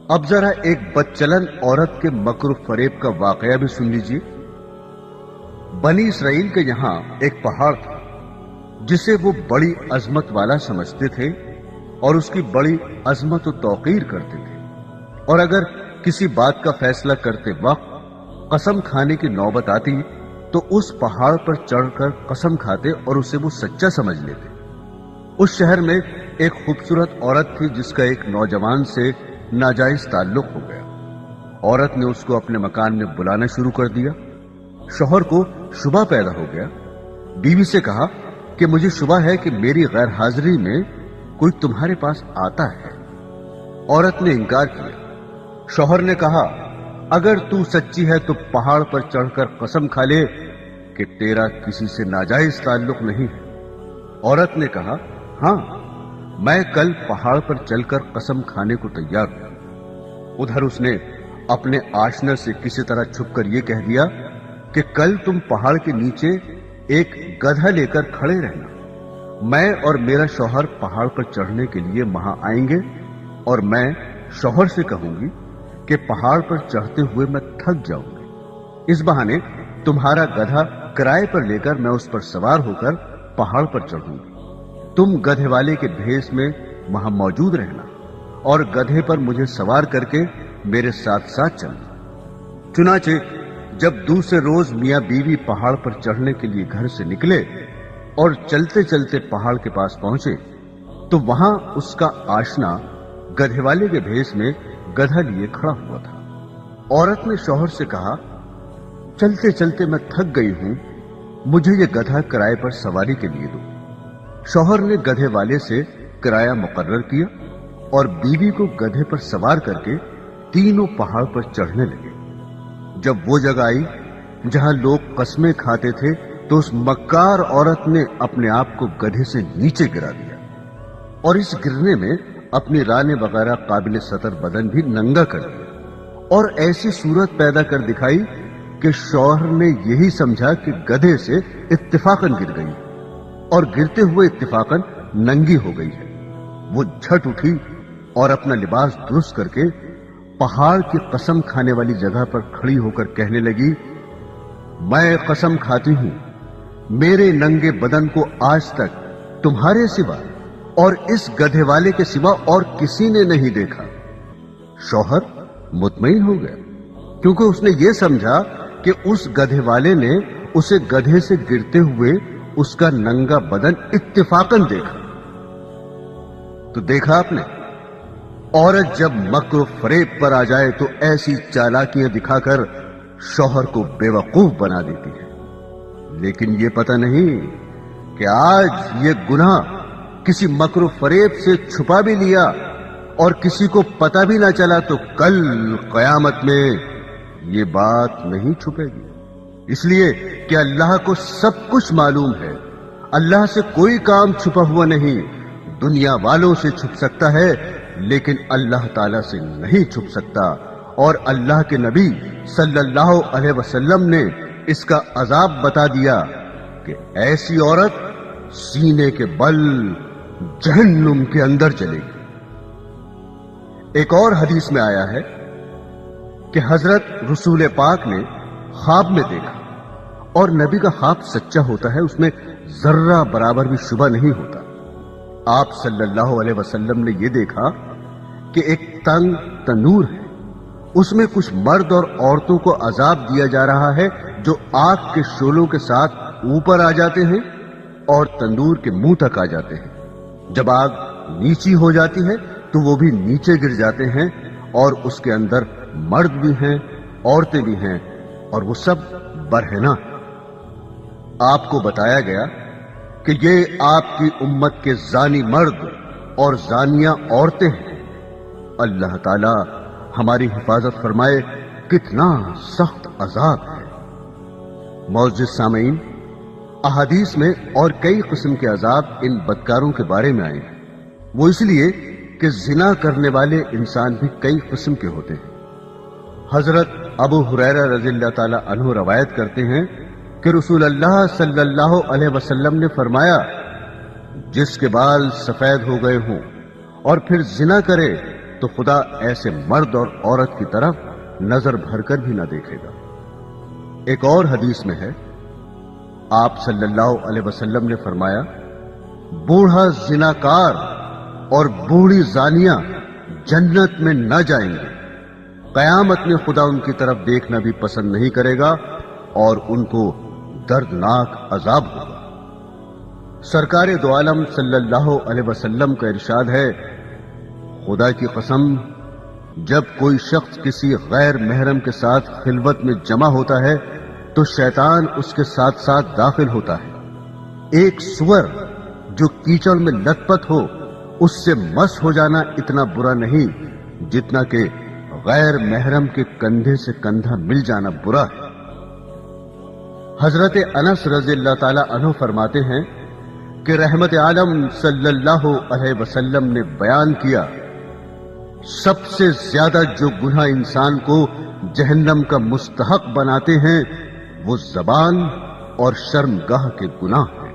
اب ذرا ایک بدچلن عورت کے مکر و فریب کا واقعہ بھی سن لیجیے۔ بنی اسرائیل کے یہاں ایک پہاڑ تھا جسے وہ بڑی عظمت والا سمجھتے تھے اور اس کی بڑی عظمت و توقیر کرتے تھے، اور اگر کسی بات کا فیصلہ کرتے وقت قسم کھانے کی نوبت آتی تو اس پہاڑ پر چڑھ کر قسم کھاتے اور اسے وہ سچا سمجھ لیتے۔ اس شہر میں ایک خوبصورت عورت تھی جس کا ایک نوجوان سے ناجائز تعلق ہو گیا۔ عورت نے اس کو اپنے مکان میں بلانا شروع کر دیا۔ شوہر کو شبہ پیدا ہو گیا۔ بیوی سے کہا کہ مجھے شبہ ہے کہ میری غیر حاضری میں کوئی تمہارے پاس آتا ہے۔ عورت نے انکار کیا۔ شوہر نے کہا اگر تو سچی ہے تو پہاڑ پر چڑھ کر قسم کھا لے کہ تیرا کسی سے ناجائز تعلق نہیں ہے۔ عورت نے کہا ہاں، میں کل پہاڑ پر چل کر قسم کھانے کو تیار ہوں۔ ادھر اس نے اپنے آشنا سے کسی طرح چھپ کر یہ کہہ دیا کہ کل تم پہاڑ کے نیچے ایک گدھا لے کر کھڑے رہنا، میں اور میرا شوہر پہاڑ پر چڑھنے کے لیے وہاں آئیں گے اور میں شوہر سے کہوں گی کہ پہاڑ پر چڑھتے ہوئے میں تھک جاؤں گی، اس بہانے تمہارا گدھا کرائے پر لے کر میں اس پر سوار ہو کر پہاڑ پر چڑھوں گی، تم گدھے والے کے بھیس میں وہاں موجود رہنا اور گدھے پر مجھے سوار کر کے میرے ساتھ ساتھ چلنا۔ چنانچہ جب دوسرے روز میاں بیوی پہاڑ پر چڑھنے کے لیے گھر سے نکلے اور چلتے چلتے پہاڑ کے پاس پہنچے تو وہاں اس کا آشنا گدھے والے کے بھیس میں گدھا لیے کھڑا ہوا تھا۔ عورت نے شوہر سے کہا چلتے چلتے میں تھک گئی ہوں، مجھے یہ گدھا کرائے پر سواری کے لیے دو۔ شوہر نے گدھے والے سے کرایہ مقرر کیا اور بیوی کو گدھے پر سوار کر کے تینوں پہاڑ پر چڑھنے لگے۔ جب وہ جگہ آئی جہاں لوگ قسمیں کھاتے تھے تو اس مکار عورت نے اپنے آپ کو گدھے سے نیچے گرا دیا اور اس گرنے میں اپنی رانے وغیرہ قابل سطر بدن بھی ننگا کر دیا اور ایسی صورت پیدا کر دکھائی کہ شوہر نے یہی سمجھا کہ گدھے سے اتفاقاً گر گئی اور گرتے ہوئے اتفاقاً ننگی ہو گئی ہے۔ وہ جھٹ اٹھی اور اپنا لباس درست کر کے پہاڑ کی قسم کھانے والی جگہ پر کھڑی ہو کر کہنے لگی میں قسم کھاتی ہوں میرے ننگے بدن کو آج تک تمہارے سوا اور اس گدھے والے کے سوا اور کسی نے نہیں دیکھا۔ شوہر مطمئن ہو گیا کیونکہ اس نے یہ سمجھا کہ اس گدھے والے نے اسے گدھے سے گرتے ہوئے اس کا ننگا بدن اتفاقاً دیکھا۔ تو دیکھا آپ نے، عورت جب مکر و فریب پر آ جائے تو ایسی چالاکیاں دکھا کر شوہر کو بے وقوف بنا دیتی ہے، لیکن یہ پتہ نہیں کہ آج یہ گناہ کسی مکر و فریب سے چھپا بھی لیا اور کسی کو پتہ بھی نہ چلا تو کل قیامت میں یہ بات نہیں چھپے گی، اس لیے کہ اللہ کو سب کچھ معلوم ہے۔ اللہ سے کوئی کام چھپا ہوا نہیں، دنیا والوں سے چھپ سکتا ہے لیکن اللہ تعالیٰ سے نہیں چھپ سکتا، اور اللہ کے نبی صلی اللہ علیہ وسلم نے اس کا عذاب بتا دیا کہ ایسی عورت سینے کے بل جہنم کے اندر چلے گی۔ ایک اور حدیث میں آیا ہے کہ حضرت رسول پاک نے خواب میں دیکھا، اور نبی کا خواب سچا ہوتا ہے، اس میں ذرہ برابر بھی شبہ نہیں ہوتا۔ آپ صلی اللہ علیہ وسلم نے یہ دیکھا کہ ایک تنگ تنور ہے، اس میں کچھ مرد اور عورتوں کو عذاب دیا جا رہا ہے جو آگ کے شعلوں کے ساتھ اوپر آ جاتے ہیں اور تندور کے منہ تک آ جاتے ہیں۔ جب آگ نیچی ہو جاتی ہے تو وہ بھی نیچے گر جاتے ہیں، اور اس کے اندر مرد بھی ہیں عورتیں بھی ہیں، اور وہ سب برہنہ ہیں۔ آپ کو بتایا گیا کہ یہ آپ کی امت کے زانی مرد اور زانیہ عورتیں ہیں۔ اللہ تعالی ہماری حفاظت فرمائے، کتنا سخت عذاب ہے۔ معزز سامعین، احادیث میں اور کئی قسم کے عذاب ان بدکاروں کے بارے میں آئے ہیں، وہ اس لیے کہ زنا کرنے والے انسان بھی کئی قسم کے ہوتے ہیں۔ حضرت ابو ہریرہ رضی اللہ تعالی عنہ روایت کرتے ہیں کہ رسول اللہ صلی اللہ علیہ وسلم نے فرمایا، جس کے بال سفید ہو گئے ہوں اور پھر زنا کرے تو خدا ایسے مرد اور عورت کی طرف نظر بھر کر بھی نہ دیکھے گا۔ ایک اور حدیث میں ہے، آپ صلی اللہ علیہ وسلم نے فرمایا، بوڑھا زناکار اور بوڑھی زانیہ جنت میں نہ جائیں گے، قیامت میں خدا ان کی طرف دیکھنا بھی پسند نہیں کرے گا اور ان کو دردناک عذاب ہوگا۔ سرکار دو عالم صلی اللہ علیہ وسلم کا ارشاد ہے، خدا کی قسم، جب کوئی شخص کسی غیر محرم کے ساتھ خلوت میں جمع ہوتا ہے تو شیطان اس کے ساتھ ساتھ داخل ہوتا ہے۔ ایک سور جو کیچڑ میں لت پت ہو، اس سے مس ہو جانا اتنا برا نہیں جتنا کہ غیر محرم کے کندھے سے کندھا مل جانا برا ہے۔ حضرت انس رضی اللہ تعالی عنہ فرماتے ہیں کہ رحمت عالم صلی اللہ علیہ وسلم نے بیان کیا، سب سے زیادہ جو گناہ انسان کو جہنم کا مستحق بناتے ہیں وہ زبان اور شرمگاہ کے گناہ ہیں۔